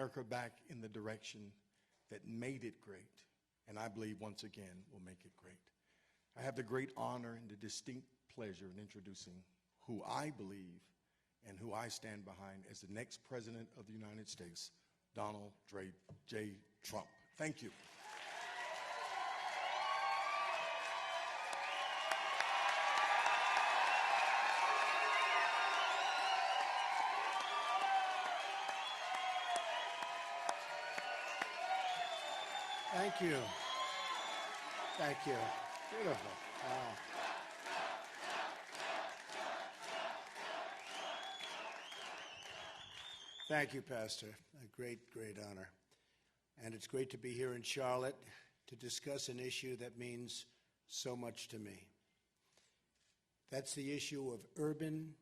America back in the direction that made it great, and I believe once again will make it great. I have the great honor and the distinct pleasure of introducing who I believe and who I stand behind as the next President of the United States, Donald J. Trump. Thank you. Thank you. Thank you. Beautiful. Wow. Thank you, Pastor. A great, great honor. And it's great to be here in Charlotte to discuss an issue that means so much to me. That's the issue of urban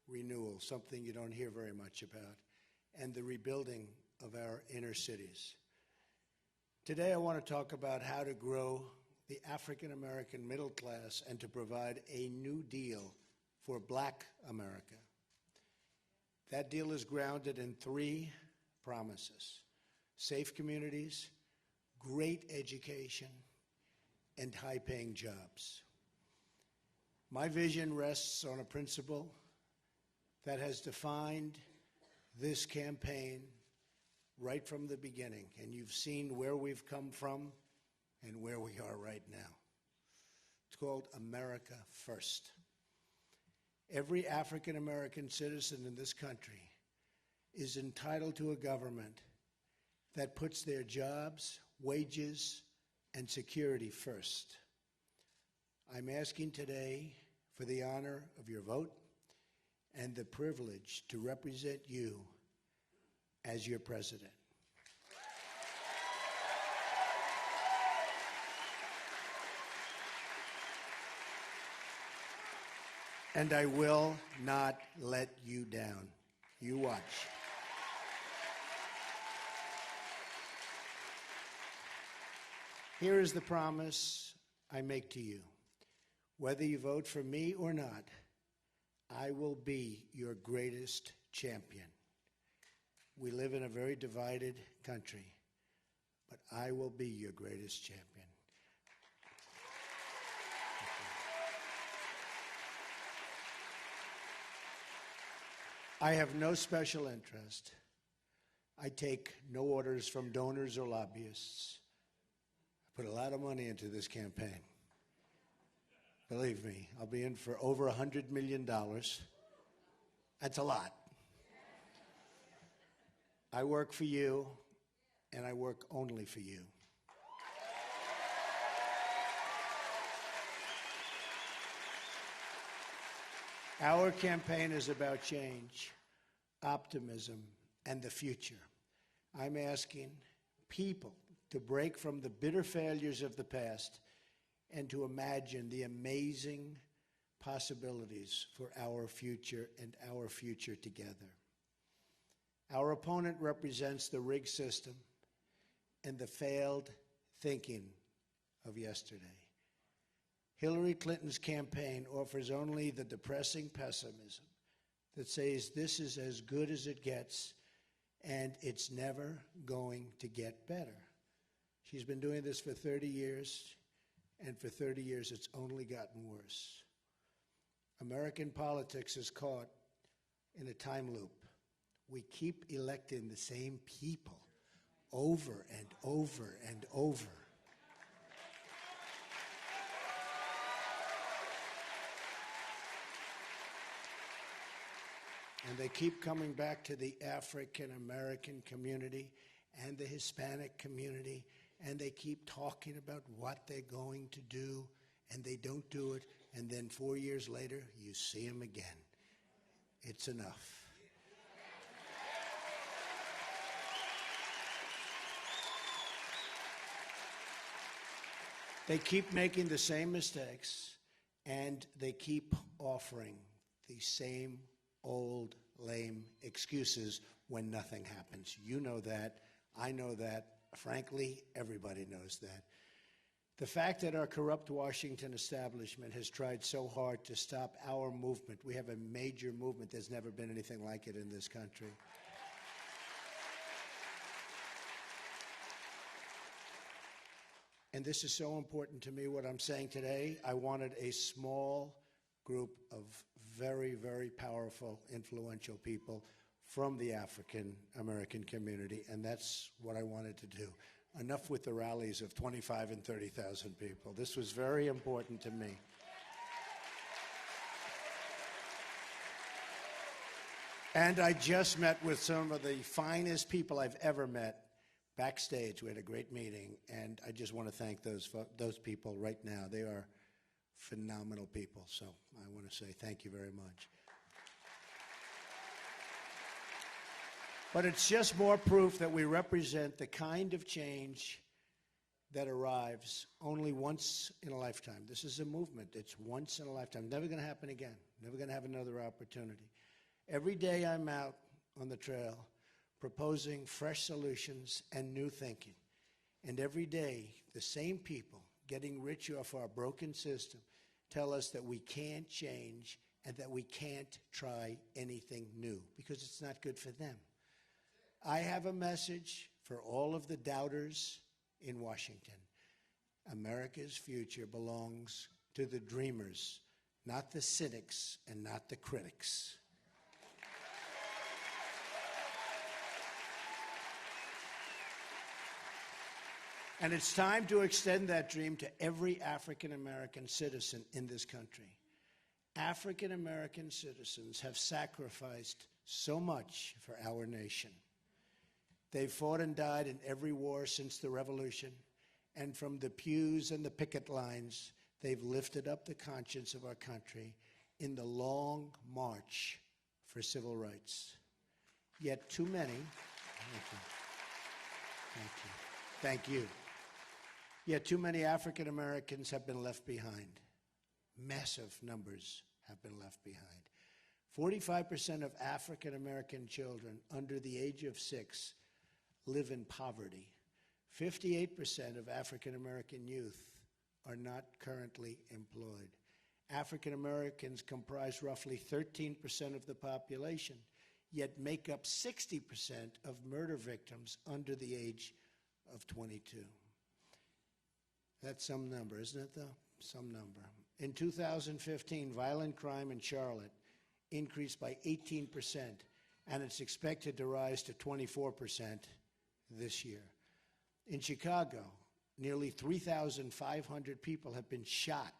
renewal, something you don't hear very much about, and the rebuilding of our inner cities. Today, I want to talk about how to grow the African-American middle class and to provide a new deal for Black America. That deal is grounded in 3 promises: safe communities, great education, and high-paying jobs. My vision rests on a principle that has defined this campaign right from the beginning, and you've seen where we've come from and where we are right now. It's called America First. Every African-American citizen in this country is entitled to a government that puts their jobs, wages, and security first. I'm asking today for the honor of your vote and the privilege to represent you as your president. And I will not let you down. You watch. Here is the promise I make to you. Whether you vote for me or not, I will be your greatest champion. We live in a very divided country, but I will be your greatest champion. I have no special interest. I take no orders from donors or lobbyists. I put a lot of money into this campaign. Believe me, I'll be in for over $100 million. That's a lot. I work for you, and I work only for you. Our campaign is about change, optimism, and the future. I'm asking people to break from the bitter failures of the past and to imagine the amazing possibilities for our future and our future together. Our opponent represents the rigged system and the failed thinking of yesterday. Hillary Clinton's campaign offers only the depressing pessimism that says this is as good as it gets and it's never going to get better. She's been doing this for 30 years, and for 30 years it's only gotten worse. American politics is caught in a time loop. We keep electing the same people over and over and over. And they keep coming back to the African American community and the Hispanic community, and they keep talking about what they're going to do, and they don't do it, and then 4 years later, you see them again. It's enough. They keep making the same mistakes, and they keep offering the same old, lame excuses when nothing happens. You know that. I know that. Frankly, everybody knows that. The fact that our corrupt Washington establishment has tried so hard to stop our movement, we have a major movement. There's never been anything like it in this country. and this is so important to me, what I'm saying today, I wanted a small group of very, very powerful, influential people from the African American community, and that's what I wanted to do. Enough with the rallies of 25 and 30,000 people. This was very important to me. And I just met with some of the finest people I've ever met backstage. We had a great meeting, and I just want to thank those people right now. They are phenomenal people, so I want to say thank you very much. But it's just more proof that we represent the kind of change that arrives only once in a lifetime. This is a movement. It's once in a lifetime. Never going to happen again. Never going to have another opportunity. Every day I'm out on the trail proposing fresh solutions and new thinking. And every day, the same people getting rich off our broken system tell us that we can't change and that we can't try anything new because it's not good for them. I have a message for all of the doubters in Washington. America's future belongs to the dreamers, not the cynics and not the critics. And it's time to extend that dream to every African American citizen in this country. African American citizens have sacrificed so much for our nation. They've fought and died in every war since the Revolution, and from the pews and the picket lines, they've lifted up the conscience of our country in the long march for civil rights. Yet too many, thank you. Yet too many African Americans have been left behind. Massive numbers have been left behind. 45% of African American children under the age of 6 live in poverty. 58% of African American youth are not currently employed. African Americans comprise roughly 13% of the population, yet make up 60% of murder victims under the age of 22. That's some number, isn't it, though? Some number. In 2015, violent crime in Charlotte increased by 18%, and it's expected to rise to 24% this year. In Chicago, nearly 3,500 people have been shot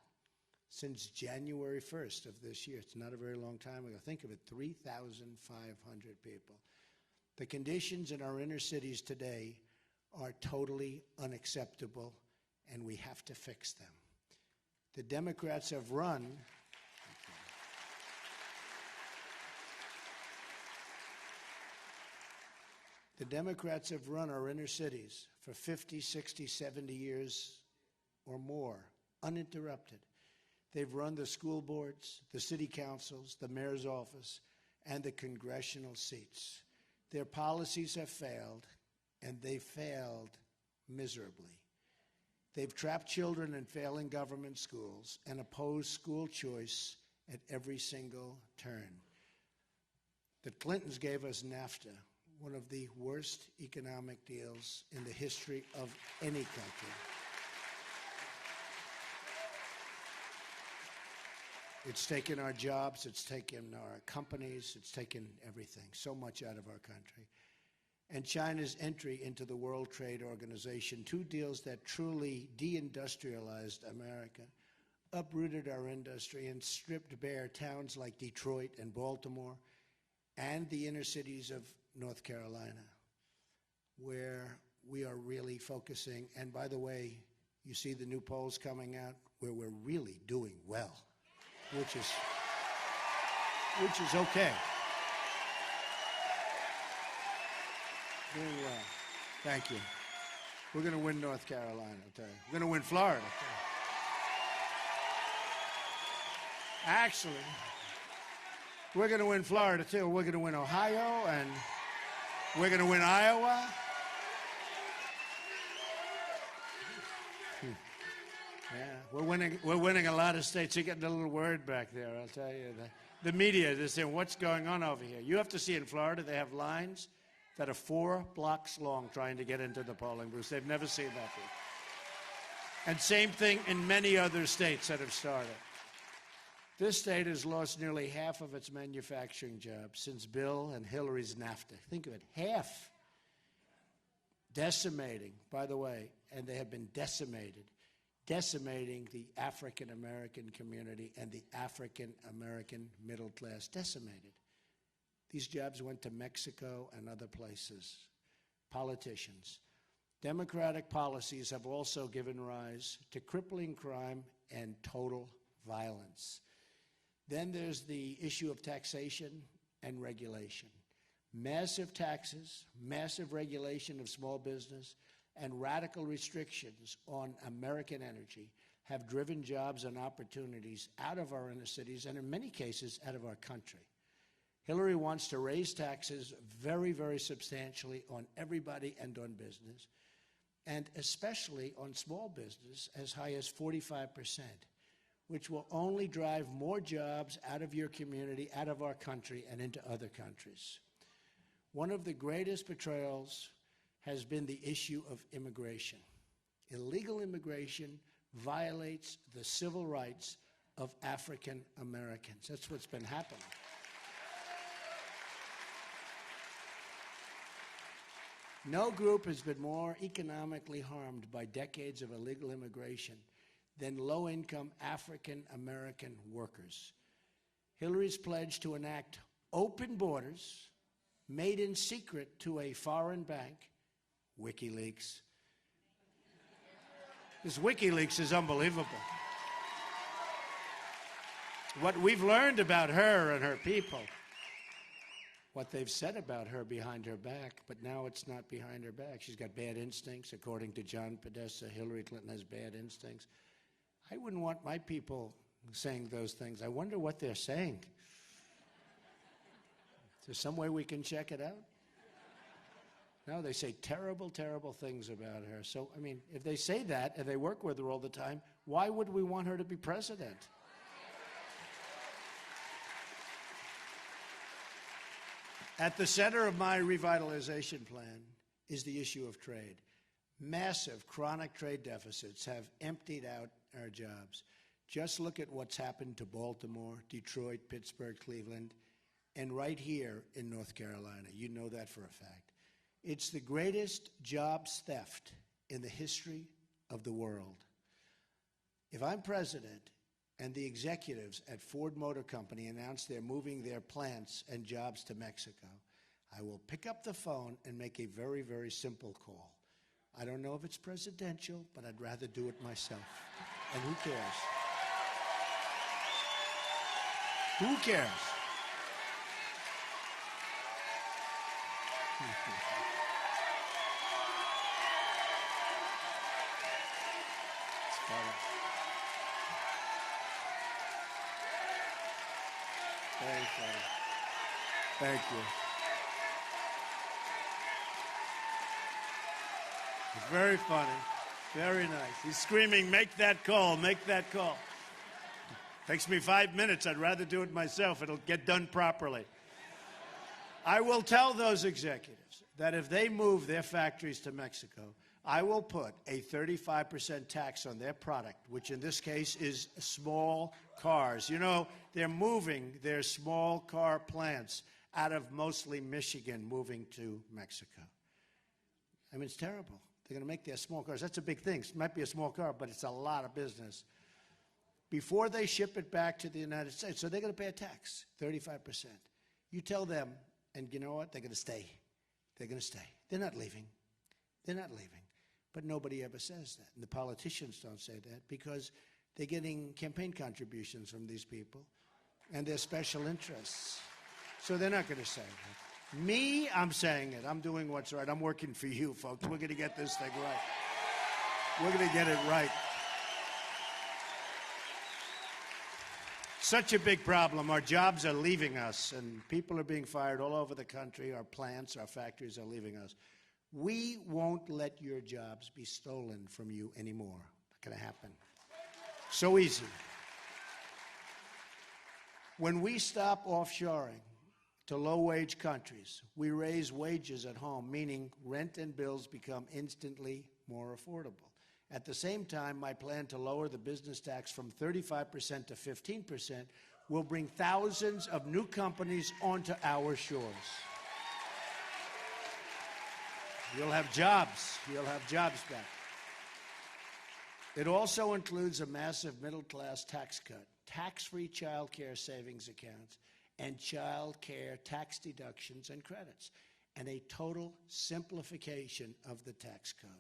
since January 1st of this year. It's not a very long time ago. Think of it, 3,500 people. The conditions in our inner cities today are totally unacceptable, and we have to fix them. The Democrats have run our inner cities for 50, 60, 70 years or more, uninterrupted. They've run the school boards, the city councils, the mayor's office, and the congressional seats. Their policies have failed, and they failed miserably. They've trapped children in failing government schools and opposed school choice at every single turn. The Clintons gave us NAFTA, one of the worst economic deals in the history of any country. It's taken our jobs, it's taken our companies, it's taken everything, so much out of our country. And China's entry into the World Trade Organization, two deals that truly deindustrialized America, uprooted our industry and stripped bare towns like Detroit and Baltimore and the inner cities of North Carolina, where we are really focusing. And by the way, you see the new polls coming out where we're really doing well, which is okay. Doing well. Thank you. We're going to win North Carolina, I'll tell you. We're going to win Florida. Actually, we're going to win Florida, too. We're going to win Ohio, and we're going to win Iowa. Yeah, we're winning a lot of states. You're getting a little word back there, I'll tell you. The media, they're saying, what's going on over here? You have to see in Florida, they have lines that are 4 blocks long trying to get into the polling booths. They've never seen that before. And same thing in many other states that have started. This state has lost nearly half of its manufacturing jobs since Bill and Hillary's NAFTA. Think of it, half. Decimating, by the way, and they have been decimating the African American community and the African American middle class, decimated. These jobs went to Mexico and other places. Politicians. Democratic policies have also given rise to crippling crime and total violence. Then there's the issue of taxation and regulation. Massive taxes, massive regulation of small business, and radical restrictions on American energy have driven jobs and opportunities out of our inner cities and in many cases out of our country. Hillary wants to raise taxes very, very substantially on everybody and on business, and especially on small business as high as 45%, which will only drive more jobs out of your community, out of our country, and into other countries. One of the greatest betrayals has been the issue of immigration. Illegal immigration violates the civil rights of African Americans. That's what's been happening. No group has been more economically harmed by decades of illegal immigration than low-income African American workers. Hillary's pledge to enact open borders, made in secret to a foreign bank, WikiLeaks. This WikiLeaks is unbelievable. What we've learned about her and her people, what they've said about her behind her back, but now it's not behind her back. She's got bad instincts. According to John Podesta, Hillary Clinton has bad instincts. I wouldn't want my people saying those things. I wonder what they're saying. Is there some way we can check it out? No, they say terrible, terrible things about her. So, I mean, if they say that and they work with her all the time, why would we want her to be president? At the center of my revitalization plan is the issue of trade. Massive chronic trade deficits have emptied out our jobs. Just look at what's happened to Baltimore, Detroit, Pittsburgh, Cleveland, and right here in North Carolina. You know that for a fact. It's the greatest jobs theft in the history of the world. If I'm president and the executives at Ford Motor Company announce they're moving their plants and jobs to Mexico, I will pick up the phone and make a very, very simple call. I don't know if it's presidential, but I'd rather do it myself. And who cares? Who cares? It's funny. Very funny. Thank you. It's very funny. Very nice. He's screaming, make that call, make that call. Takes me 5 minutes. I'd rather do it myself. It'll get done properly. I will tell those executives that if they move their factories to Mexico, I will put a 35% tax on their product, which in this case is small cars. You know, they're moving their small car plants out of mostly Michigan, moving to Mexico. I mean, it's terrible. They're going to make their small cars. That's a big thing. It might be a small car, but it's a lot of business. Before they ship it back to the United States, so they're going to pay a tax, 35%. You tell them, and you know what? They're going to stay. They're going to stay. They're not leaving. They're not leaving. But nobody ever says that. And the politicians don't say that because they're getting campaign contributions from these people and their special interests. So they're not going to say that. Me, I'm saying it. I'm doing what's right. I'm working for you, folks. We're going to get this thing right. We're going to get it right. Such a big problem. Our jobs are leaving us, and people are being fired all over the country. Our plants, our factories are leaving us. We won't let your jobs be stolen from you anymore. Not going to happen. So easy. When we stop offshoring to low-wage countries, we raise wages at home, meaning rent and bills become instantly more affordable. At the same time, my plan to lower the business tax from 35% to 15% will bring thousands of new companies onto our shores. You'll have jobs. You'll have jobs back. It also includes a massive middle-class tax cut, tax-free child care savings accounts, and child care tax deductions and credits, and a total simplification of the tax code.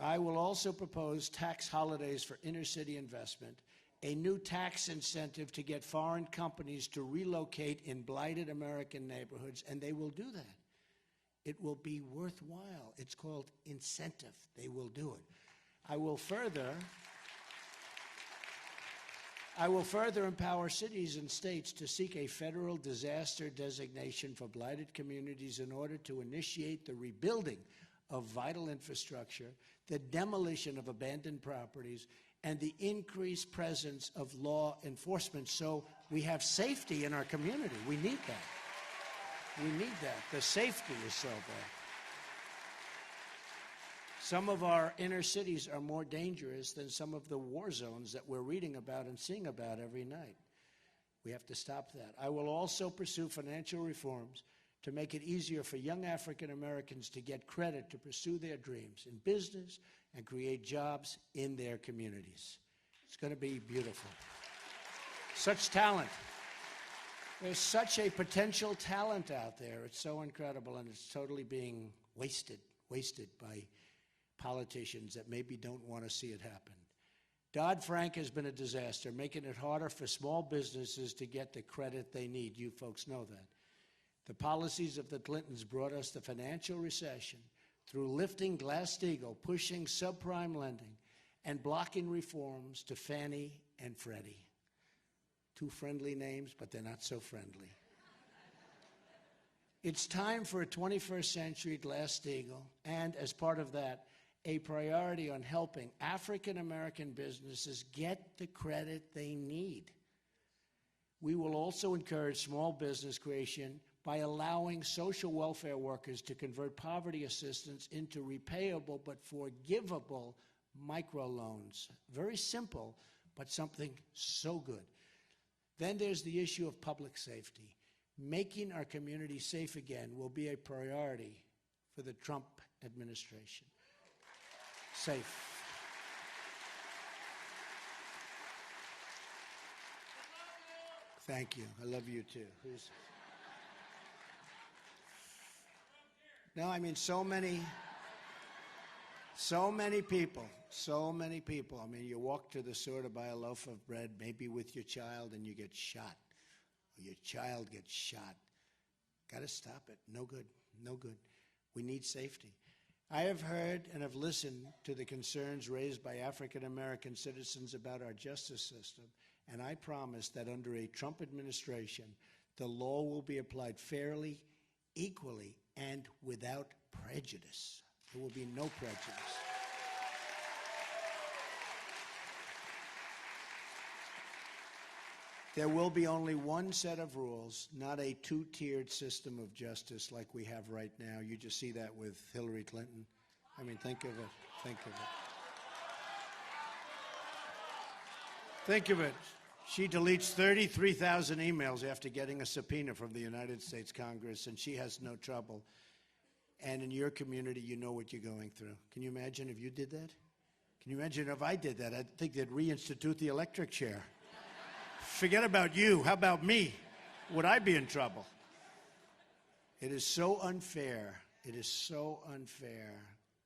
I will also propose tax holidays for inner-city investment, a new tax incentive to get foreign companies to relocate in blighted American neighborhoods, and they will do that. It will be worthwhile. It's called incentive. They will do it. I will further empower cities and states to seek a federal disaster designation for blighted communities in order to initiate the rebuilding of vital infrastructure, the demolition of abandoned properties, and the increased presence of law enforcement so we have safety in our community. We need that. We need that. The safety is so bad. Some of our inner cities are more dangerous than some of the war zones that we're reading about and seeing about every night. We have to stop that. I will also pursue financial reforms to make it easier for young African Americans to get credit to pursue their dreams in business and create jobs in their communities. It's going to be beautiful. Such talent. There's such a potential talent out there. It's so incredible, and it's totally being wasted by politicians that maybe don't want to see it happen. Dodd-Frank has been a disaster, making it harder for small businesses to get the credit they need. You folks know that. The policies of the Clintons brought us the financial recession through lifting Glass-Steagall, pushing subprime lending, and blocking reforms to Fannie and Freddie. Two friendly names, but they're not so friendly. It's time for a 21st century Glass-Steagall, and as part of that, a priority on helping African American businesses get the credit they need. We will also encourage small business creation by allowing social welfare workers to convert poverty assistance into repayable but forgivable microloans. Very simple, but something so good. Then there's the issue of public safety. Making our community safe again will be a priority for the Trump administration. Safe. Thank you. I love you too. No, I mean, so many people. I mean, you walk to the store to buy a loaf of bread, maybe with your child, and you get shot. Or your child gets shot. Got to stop it. No good. No good. We need safety. I have heard and have listened to the concerns raised by African American citizens about our justice system, and I promise that under a Trump administration, the law will be applied fairly, equally, and without prejudice. There will be no prejudice. There will be only one set of rules, not a two-tiered system of justice like we have right now. You just see that with Hillary Clinton. I mean, think of it. Think of it. Think of it. She deletes 33,000 emails after getting a subpoena from the United States Congress, and she has no trouble. And in your community, you know what you're going through. Can you imagine if you did that? Can you imagine if I did that? I think they'd reinstitute the electric chair. Forget about you. How about me? Would I be in trouble? It is so unfair. It is so unfair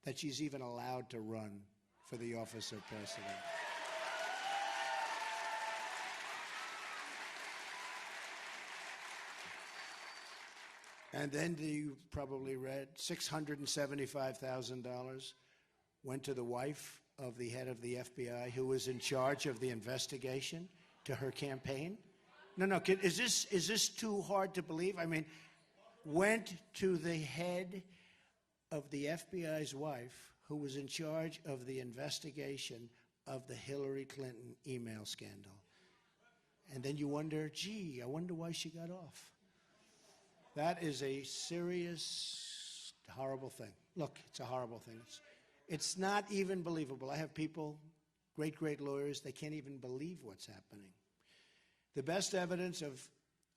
that she's even allowed to run for the office of president. And then you probably read $675,000 went to the wife of the head of the FBI who was in charge of the investigation to her campaign. No, is this too hard to believe? I mean, went to the head of the FBI's wife who was in charge of the investigation of the Hillary Clinton email scandal. And then you wonder, gee, I wonder why she got off. That is a serious, horrible thing. Look, it's a horrible thing. It's not even believable. I have people, great lawyers, they can't even believe what's happening. The best evidence of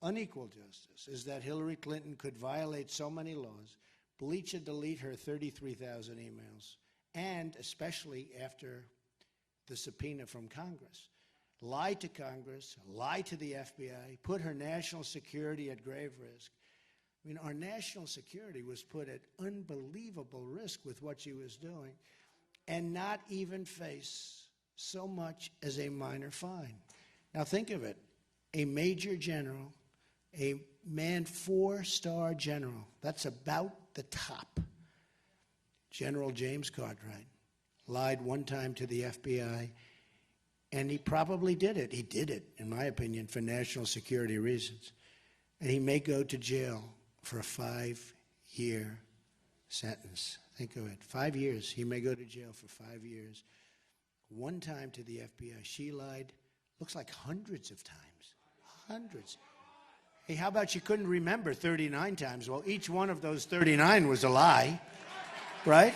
unequal justice is that Hillary Clinton could violate so many laws, bleach and delete her 33,000 emails, and especially after the subpoena from Congress, lie to Congress, lie to the FBI, put her national security at grave risk. I mean, our national security was put at unbelievable risk with what she was doing, and not even face so much as a minor fine. Now think of it. A major general, a man 4-star general, that's about the top. General James Cartwright lied one time to the FBI, and he probably did it. He did it, in my opinion, for national security reasons. And he may go to jail for a 5-year sentence. Think of it. 5 years. He may go to jail for 5 years. One time to the FBI. She lied, looks like hundreds of times. Hundreds. Hey, how about you couldn't remember 39 times? Well, each one of those 39 was a lie, right?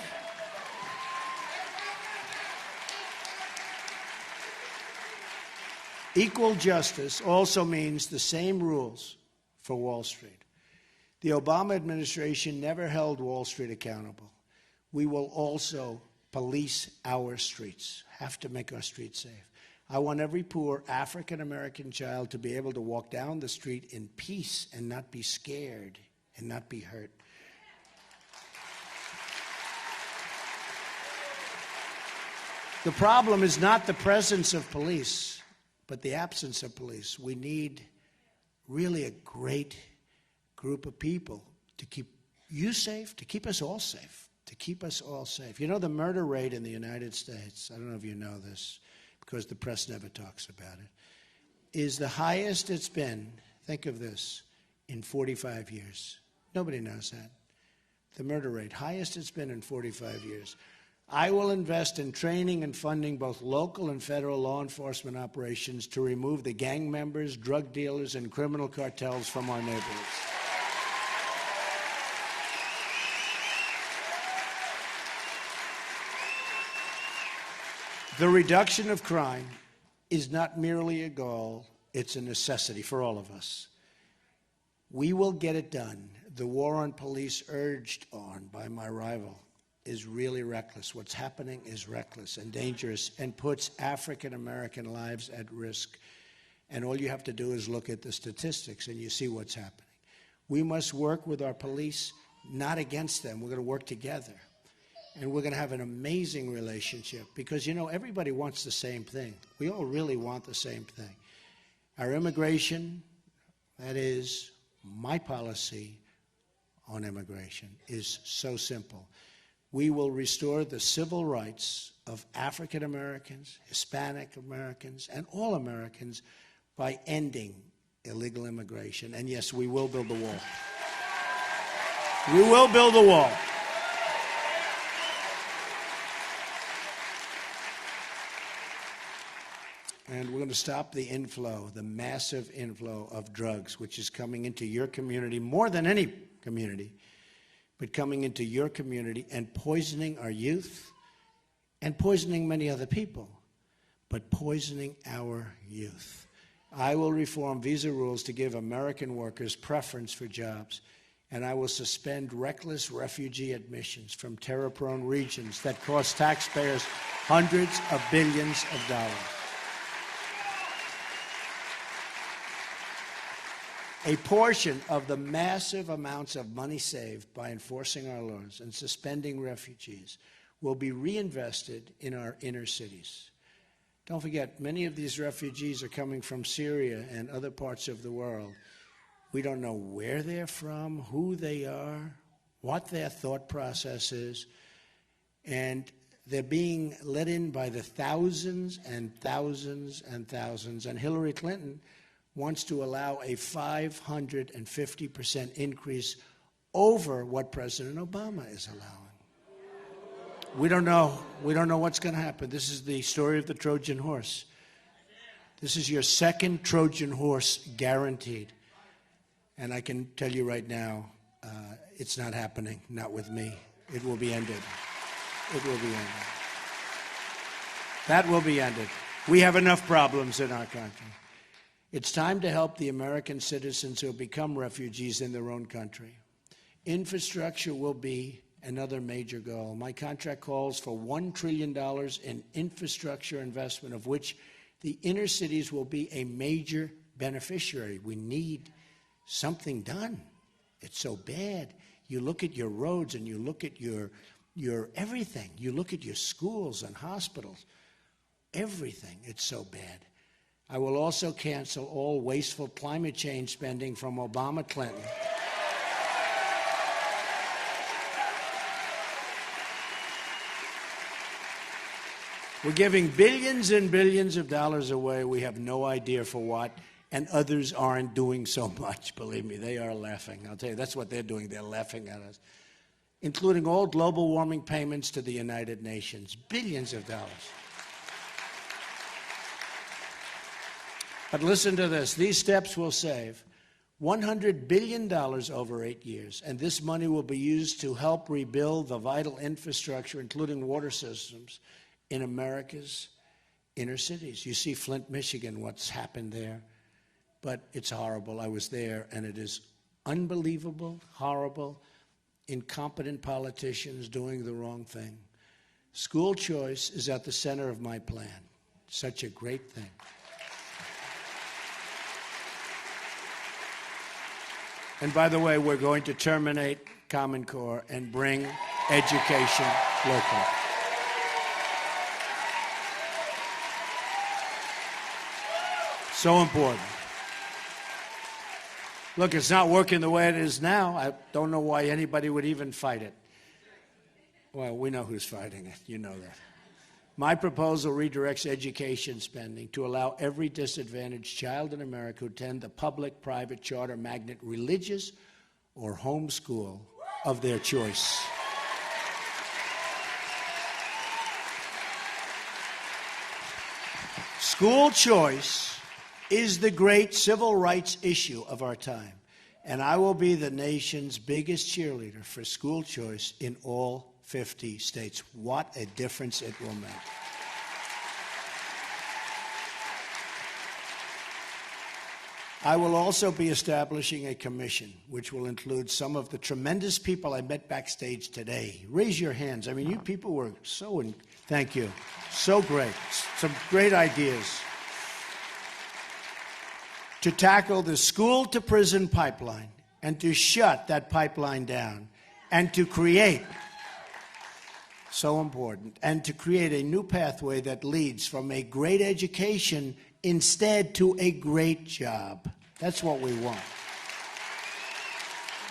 Equal justice also means the same rules for Wall Street. The Obama administration never held Wall Street accountable. We will also police our streets, have to make our streets safe. I want every poor African-American child to be able to walk down the street in peace and not be scared and not be hurt. The problem is not the presence of police, but the absence of police. We need really a great group of people to keep you safe, to keep us all safe, to keep us all safe. You know, the murder rate in the United States, I don't know if you know this, because the press never talks about it, is the highest it's been, think of this, in 45 years. Nobody knows that. The murder rate, highest it's been in 45 years. I will invest in training and funding both local and federal law enforcement operations to remove the gang members, drug dealers, and criminal cartels from our neighborhoods. The reduction of crime is not merely a goal, it's a necessity for all of us. We will get it done. The war on police urged on by my rival is really reckless. What's happening is reckless and dangerous and puts African American lives at risk. And all you have to do is look at the statistics and you see what's happening. We must work with our police, not against them. We're going to work together. And we're going to have an amazing relationship because, you know, everybody wants the same thing. We all really want the same thing. Our immigration, that is my policy on immigration, is so simple. We will restore the civil rights of African Americans, Hispanic Americans, and all Americans by ending illegal immigration. And yes, we will build the wall. We will build the wall. And we're going to stop the inflow, the massive inflow of drugs, which is coming into your community more than any community, but coming into your community and poisoning our youth and poisoning many other people, but poisoning our youth. I will reform visa rules to give American workers preference for jobs, and I will suspend reckless refugee admissions from terror-prone regions that cost taxpayers hundreds of billions of dollars. A portion of the massive amounts of money saved by enforcing our laws and suspending refugees will be reinvested in our inner cities. Don't forget, many of these refugees are coming from Syria and other parts of the world. We don't know where they're from, who they are, what their thought process is, and they're being let in by the thousands and thousands and thousands. And Hillary Clinton wants to allow a 550% increase over what President Obama is allowing. We don't know what's going to happen. This is the story of the Trojan horse. This is your second Trojan horse guaranteed. And I can tell you right now, it's not happening, not with me. It will be ended. It will be ended. That will be ended. We have enough problems in our country. It's time to help the American citizens who have become refugees in their own country. Infrastructure will be another major goal. My contract calls for $1 trillion in infrastructure investment, of which the inner cities will be a major beneficiary. We need something done. It's so bad. You look at your roads and you look at your everything. You look at your schools and hospitals. Everything. It's so bad. I will also cancel all wasteful climate change spending from Obama Clinton. We're giving billions and billions of dollars away. We have no idea for what, and others aren't doing so much. Believe me, they are laughing. I'll tell you, that's what they're doing. They're laughing at us, including all global warming payments to the United Nations. Billions of dollars. But listen to this. These steps will save $100 billion over 8 years, and this money will be used to help rebuild the vital infrastructure, including water systems, in America's inner cities. You see Flint, Michigan, what's happened there. But it's horrible. I was there, and it is unbelievable, horrible, incompetent politicians doing the wrong thing. School choice is at the center of my plan. Such a great thing. And by the way, we're going to terminate Common Core and bring education local. So important. Look, it's not working the way it is now. I don't know why anybody would even fight it. Well, we know who's fighting it. You know that. My proposal redirects education spending to allow every disadvantaged child in America to attend the public, private, charter, magnet, religious, or home school of their choice. School choice is the great civil rights issue of our time, and I will be the nation's biggest cheerleader for school choice in all 50 states. What a difference it will make. I will also be establishing a commission which will include some of the tremendous people I met backstage today. Raise your hands. I mean, you people were thank you. So great. Some great ideas. To tackle the school-to-prison pipeline and to shut that pipeline down and to create, so important, and to create a new pathway that leads from a great education instead to a great job. That's what we want.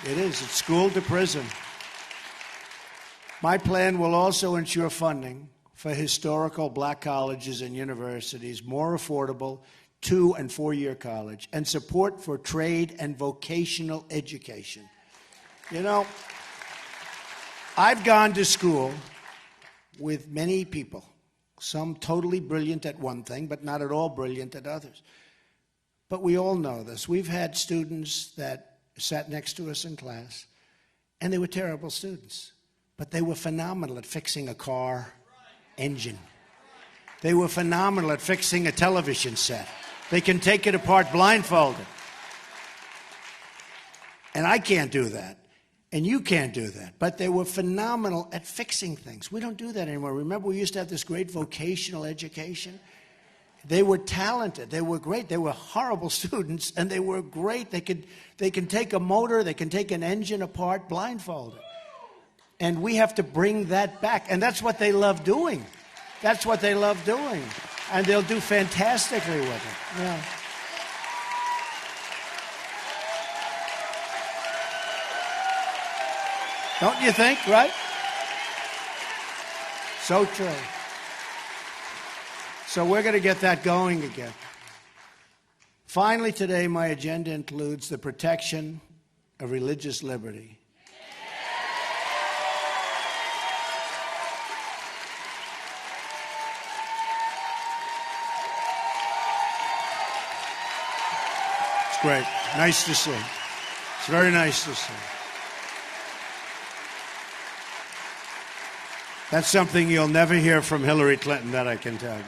It is. It's school to prison. My plan will also ensure funding for historical black colleges and universities, more affordable 2- and 4-year college, and support for trade and vocational education. You know, I've gone to school with many people, some totally brilliant at one thing, but not at all brilliant at others. But we all know this. We've had students that sat next to us in class, and they were terrible students, but they were phenomenal at fixing a car engine. They were phenomenal at fixing a television set. They can take it apart blindfolded. And I can't do that. And you can't do that. But they were phenomenal at fixing things. We don't do that anymore. Remember, we used to have this great vocational education? They were talented. They were great. They were horrible students, and they were great. They can take a motor, they can take an engine apart blindfolded. And we have to bring that back. And that's what they love doing. That's what they love doing. And they'll do fantastically with it. Yeah. Don't you think, right? So true. So we're going to get that going again. Finally, today, my agenda includes the protection of religious liberty. It's great. Nice to see. It's very nice to see. That's something you'll never hear from Hillary Clinton, that I can tell you.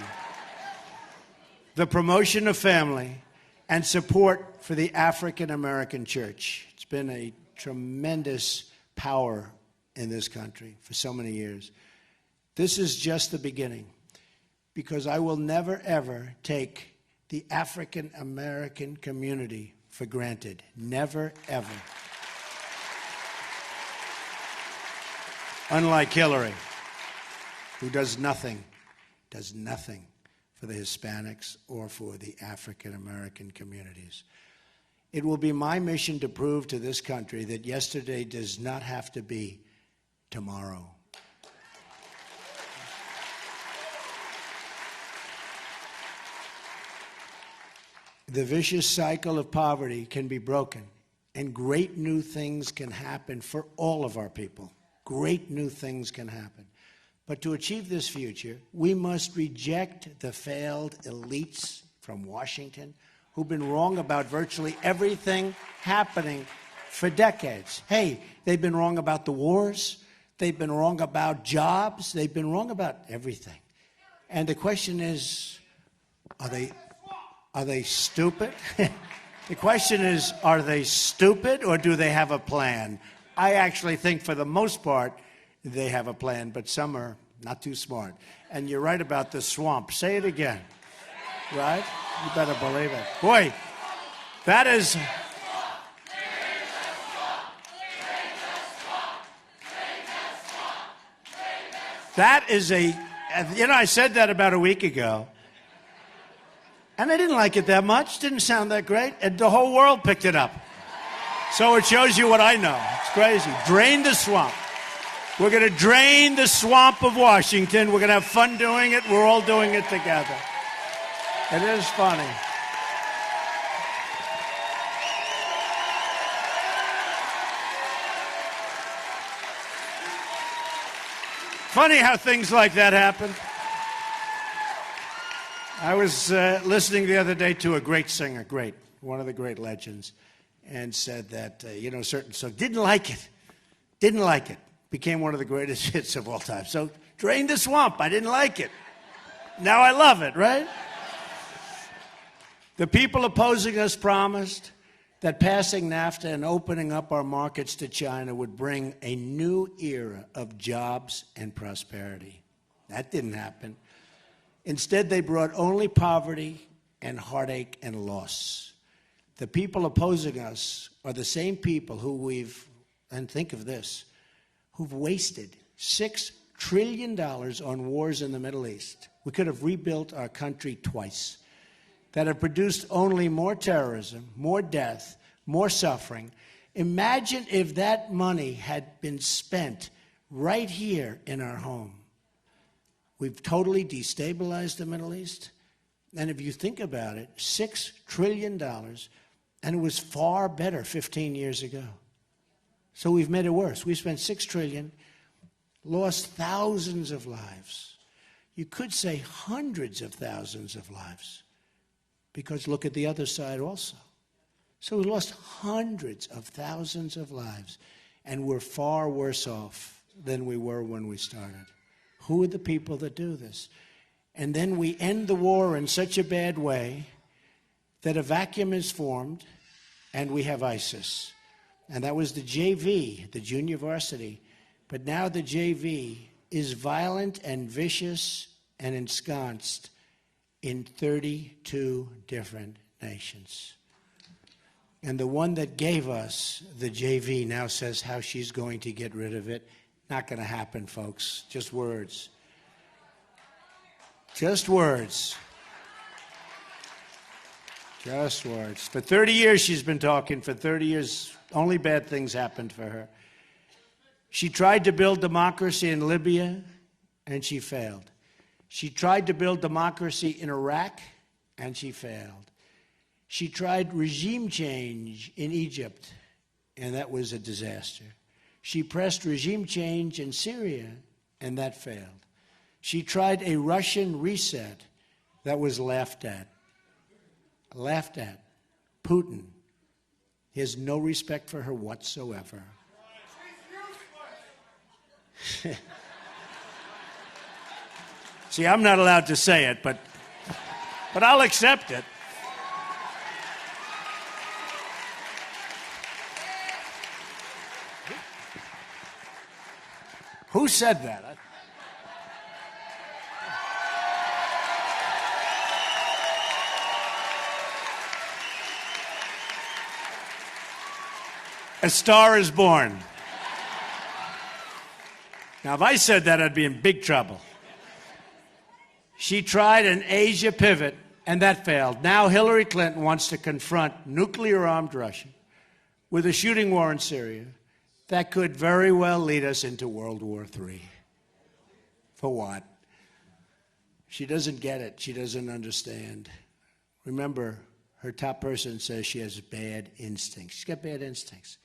The promotion of family and support for the African American church. It's been a tremendous power in this country for so many years. This is just the beginning, because I will never, ever take the African American community for granted. Never, ever. Unlike Hillary, who does nothing for the Hispanics or for the African American communities. It will be my mission to prove to this country that yesterday does not have to be tomorrow. The vicious cycle of poverty can be broken, and great new things can happen for all of our people. Great new things can happen. But to achieve this future, we must reject the failed elites from Washington who've been wrong about virtually everything happening for decades. Hey, they've been wrong about the wars. They've been wrong about jobs. They've been wrong about everything. And the question is, are they stupid? The question is, are they stupid or do they have a plan? I actually think for the most part, they have a plan, but some are not too smart. And you're right about the swamp. Say it again. Right? You better believe it. Boy, that is... That is a... You know, I said that about a week ago. And I didn't like it that much. Didn't sound that great. And the whole world picked it up. So it shows you what I know. It's crazy. Drain the swamp. We're going to drain the swamp of Washington. We're going to have fun doing it. We're all doing it together. It is funny. Funny how things like that happen. I was listening the other day to a great singer, one of the great legends, and said that, certain song, didn't like it. Became one of the greatest hits of all time. So, Drain the Swamp, I didn't like it. Now I love it, right? The people opposing us promised that passing NAFTA and opening up our markets to China would bring a new era of jobs and prosperity. That didn't happen. Instead, they brought only poverty and heartache and loss. The people opposing us are the same people who and think of this, who've wasted $6 trillion on wars in the Middle East. We could have rebuilt our country twice. That have produced only more terrorism, more death, more suffering. Imagine if that money had been spent right here in our home. We've totally destabilized the Middle East. And if you think about it, $6 trillion, and it was far better 15 years ago. So we've made it worse. We spent $6 trillion, lost thousands of lives. You could say hundreds of thousands of lives, because look at the other side also. So we lost hundreds of thousands of lives, and we're far worse off than we were when we started. Who are the people that do this? And then we end the war in such a bad way that a vacuum is formed, and we have ISIS. And that was the JV, the junior varsity. But now the JV is violent and vicious and ensconced in 32 different nations. And the one that gave us the JV now says how she's going to get rid of it. Not going to happen, folks. Just words. Just words. Just words. For 30 years she's been talking. For 30 years, only bad things happened for her. She tried to build democracy in Libya, and she failed. She tried to build democracy in Iraq, and she failed. She tried regime change in Egypt, and that was a disaster. She pressed regime change in Syria, and that failed. She tried a Russian reset that was laughed at. Laughed at. Putin He has no respect for her whatsoever. See, I'm not allowed to say it, but I'll accept it. Who said that? A Star is Born. Now, if I said that, I'd be in big trouble. She tried an Asia pivot, and that failed. Now Hillary Clinton wants to confront nuclear-armed Russia with a shooting war in Syria that could very well lead us into World War III. For what? She doesn't get it. She doesn't understand. Remember, her top person says she has bad instincts. She's got bad instincts.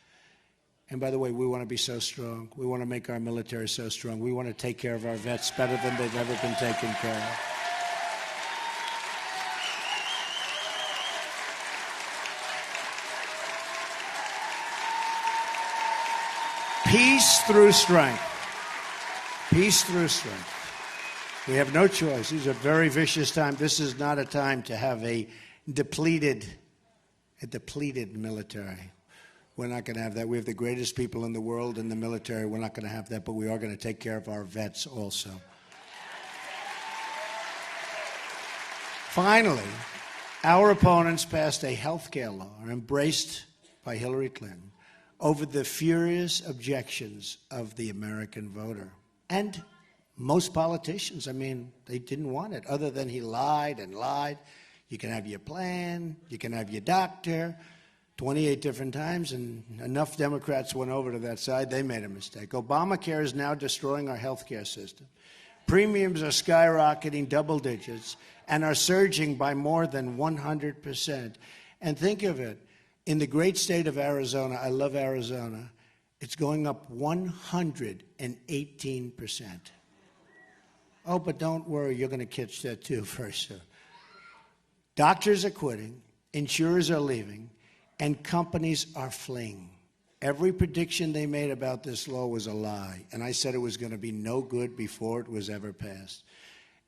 And by the way, we want to be so strong. We want to make our military so strong. We want to take care of our vets better than they've ever been taken care of. Peace through strength. Peace through strength. We have no choice. These are very vicious times. This is not a time to have a depleted military. We're not going to have that. We have the greatest people in the world in the military. We're not going to have that, but we are going to take care of our vets also. Finally, our opponents passed a health care law, embraced by Hillary Clinton, over the furious objections of the American voter. And most politicians, I mean, they didn't want it, other than he lied and lied. You can have your plan, you can have your doctor, 28 different times, and enough Democrats went over to that side, they made a mistake. Obamacare is now destroying our health care system. Premiums are skyrocketing double digits and are surging by more than 100%. And think of it, in the great state of Arizona, I love Arizona, it's going up 118%. Oh, but don't worry, you're going to catch that too very soon. Doctors are quitting, insurers are leaving, and companies are fleeing. Every prediction they made about this law was a lie, and I said it was going to be no good before it was ever passed.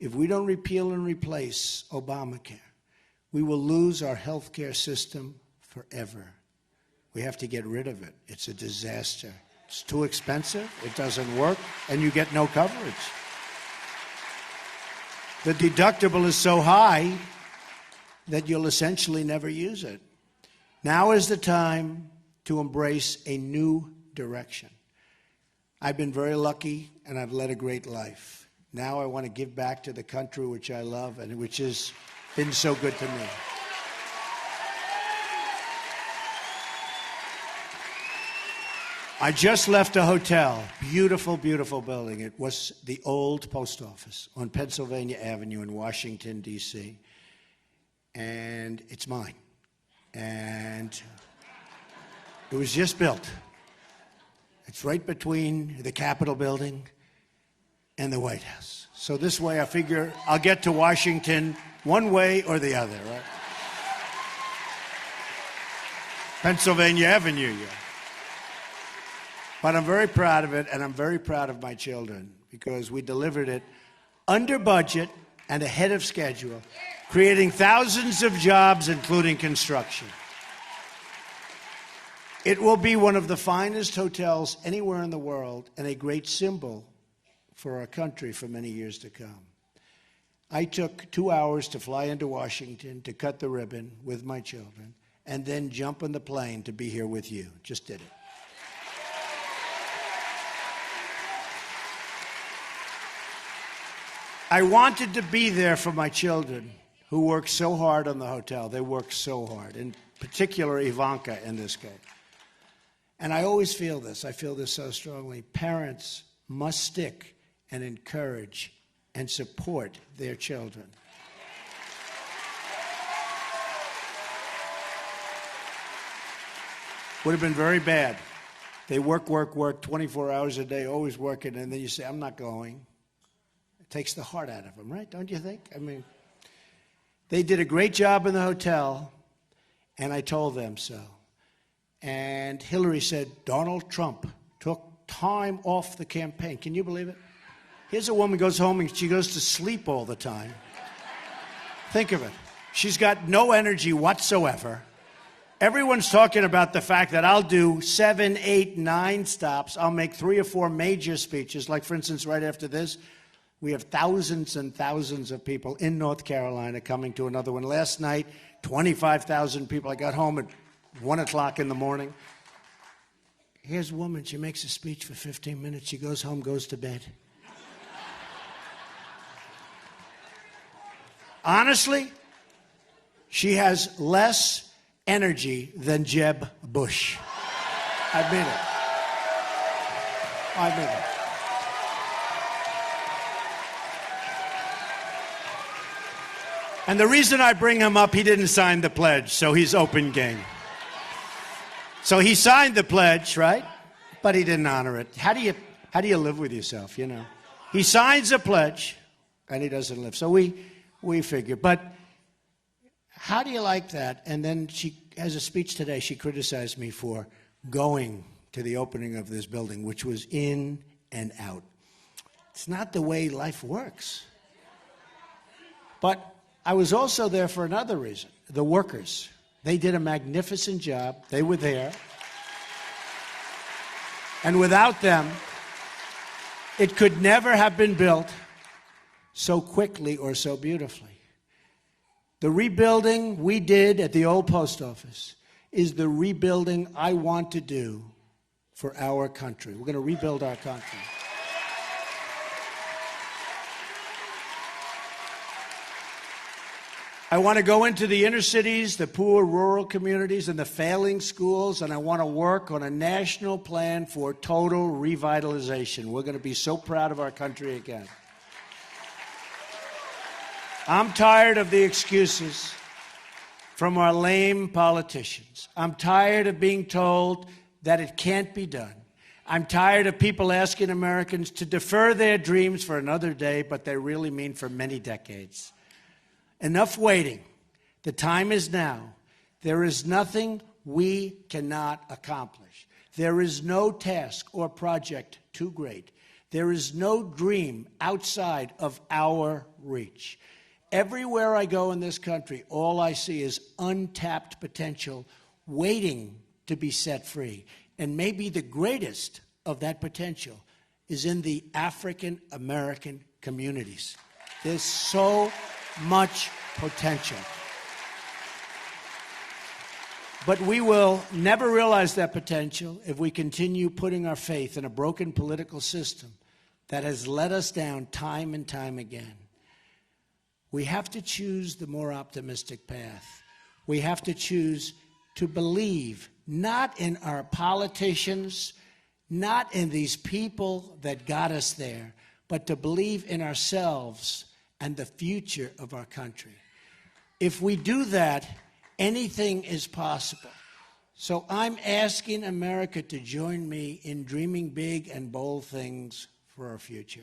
If we don't repeal and replace Obamacare, we will lose our health care system forever. We have to get rid of it. It's a disaster. It's too expensive, it doesn't work, and you get no coverage. The deductible is so high that you'll essentially never use it. Now is the time to embrace a new direction. I've been very lucky, and I've led a great life. Now I want to give back to the country which I love and which has been so good to me. I just left a hotel, beautiful, beautiful building. It was the old post office on Pennsylvania Avenue in Washington, D.C., and it's mine. And it was just built. It's right between the Capitol building and the White House. So this way I figure I'll get to Washington one way or the other, right? Pennsylvania Avenue, yeah. But I'm very proud of it, and I'm very proud of my children because we delivered it under budget and ahead of schedule, creating thousands of jobs, including construction. It will be one of the finest hotels anywhere in the world and a great symbol for our country for many years to come. I took 2 hours to fly into Washington to cut the ribbon with my children and then jump on the plane to be here with you. Just did it. I wanted to be there for my children who worked so hard on the hotel. They worked so hard, in particular Ivanka in this case. And I always feel this. I feel this so strongly. Parents must stick and encourage and support their children. Would have been very bad. They work 24 hours a day, always working, and then you say, I'm not going. Takes the heart out of them, right? Don't you think? I mean, they did a great job in the hotel, and I told them so. And Hillary said, Donald Trump took time off the campaign. Can you believe it? Here's a woman who goes home and she goes to sleep all the time. Think of it. She's got no energy whatsoever. Everyone's talking about the fact that I'll do 7, 8, 9 stops. I'll make 3 or 4 major speeches. Like, for instance, right after this, we have thousands and thousands of people in North Carolina coming to another one. Last night, 25,000 people. I got home at 1 o'clock in the morning. Here's a woman. She makes a speech for 15 minutes. She goes home, goes to bed. Honestly, she has less energy than Jeb Bush. I admit it. I admit it. And the reason I bring him up, he didn't sign the pledge, so he's open game. So he signed the pledge, right? But he didn't honor it. How do you live with yourself, you know? He signs a pledge, and he doesn't live. So we figure. But how do you like that? And then she has a speech today. She criticized me for going to the opening of this building, which was in and out. It's not the way life works. But I was also there for another reason. The workers. They did a magnificent job. They were there. And without them, it could never have been built so quickly or so beautifully. The rebuilding we did at the old post office is the rebuilding I want to do for our country. We're going to rebuild our country. I want to go into the inner cities, the poor rural communities, and the failing schools, and I want to work on a national plan for total revitalization. We're going to be so proud of our country again. I'm tired of the excuses from our lame politicians. I'm tired of being told that it can't be done. I'm tired of people asking Americans to defer their dreams for another day, but they really mean for many decades. Enough waiting. The time is now. There is nothing we cannot accomplish. There is no task or project too great. There is no dream outside of our reach. Everywhere I go in this country, all I see is untapped potential waiting to be set free. And maybe the greatest of that potential is in the African American communities. There's so much potential. But we will never realize that potential if we continue putting our faith in a broken political system that has let us down time and time again. We have to choose the more optimistic path. We have to choose to believe not in our politicians, not in these people that got us there, but to believe in ourselves and the future of our country. If we do that, anything is possible. So I'm asking America to join me in dreaming big and bold things for our future.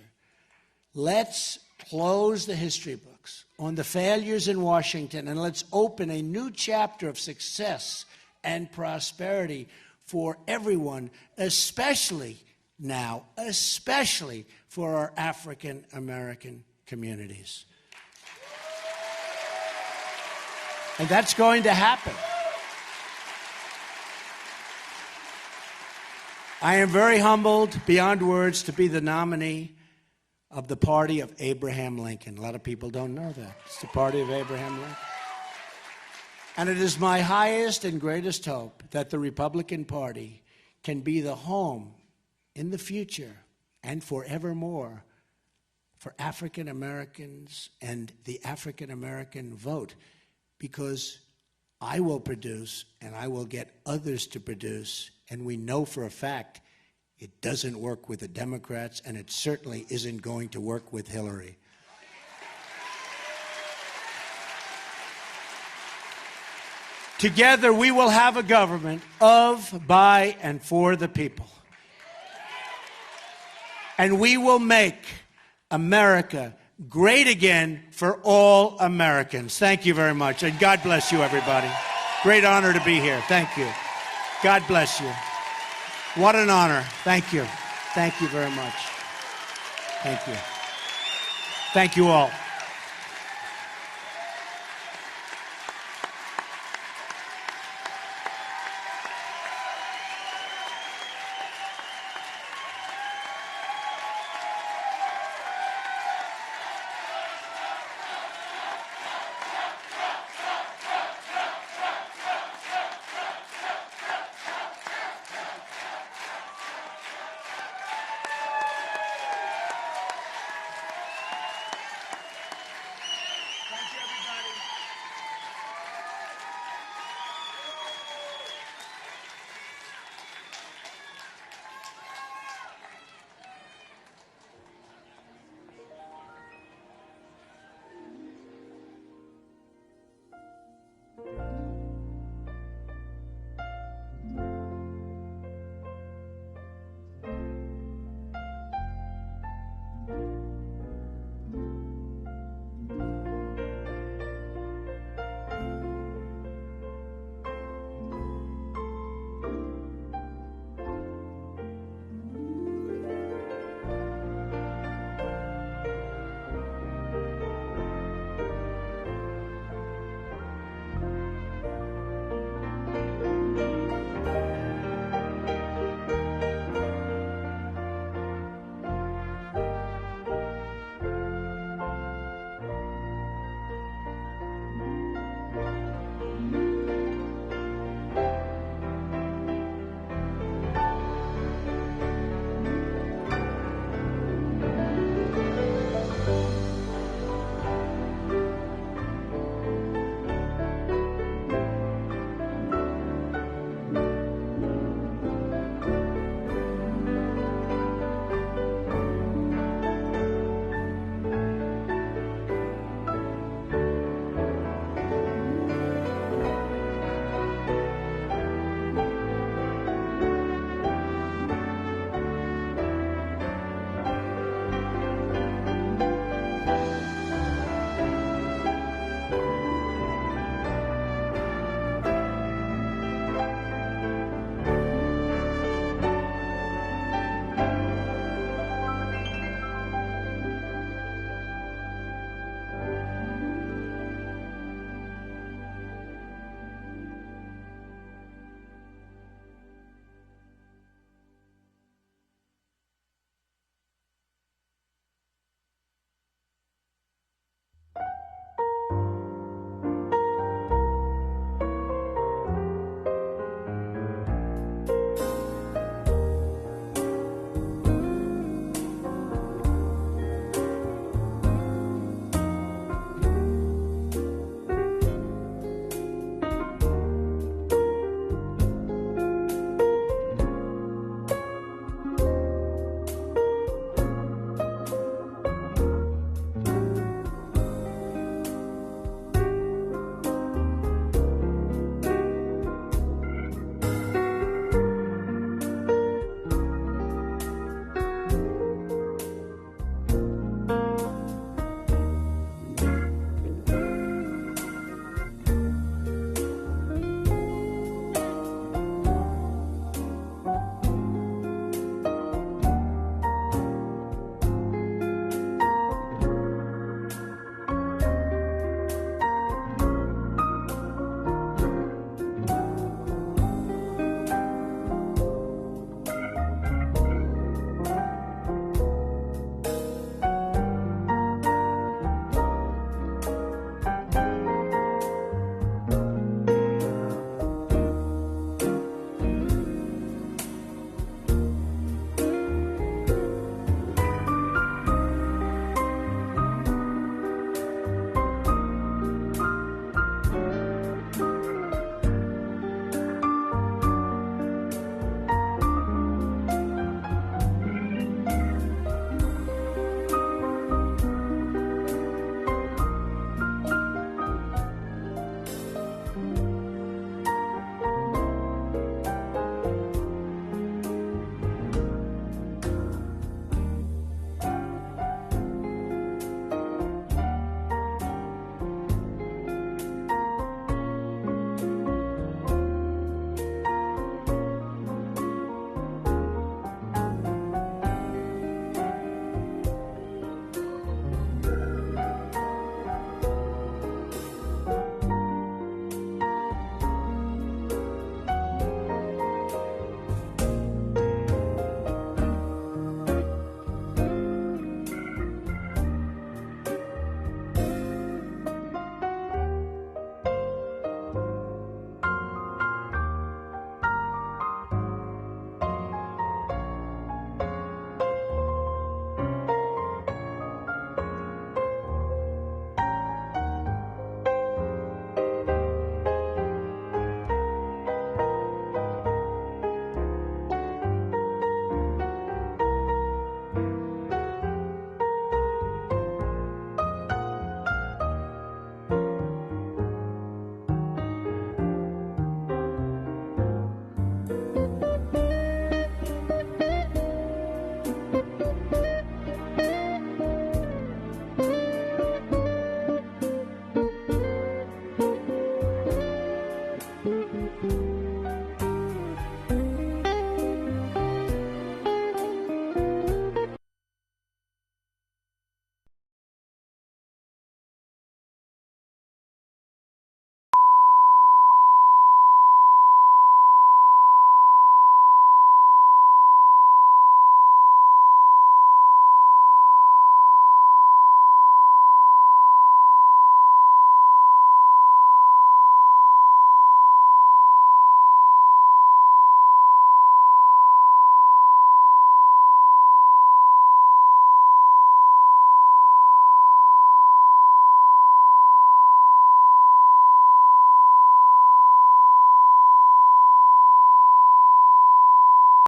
Let's close the history books on the failures in Washington, and let's open a new chapter of success and prosperity for everyone, especially now, especially for our African American communities. And that's going to happen. I am very humbled beyond words to be the nominee of the party of Abraham Lincoln. A lot of people don't know that. It's the party of Abraham Lincoln. And it is my highest and greatest hope that the Republican Party can be the home in the future and forevermore for African Americans and the African American vote, because I will produce and I will get others to produce, and we know for a fact it doesn't work with the Democrats, and it certainly isn't going to work with Hillary. Together we will have a government of, by, and for the people. And we will make America great again for all Americans. Thank you very much, and God bless you, everybody. Great honor to be here. Thank you. God bless you. What an honor. Thank you. Thank you very much. Thank you. Thank you all.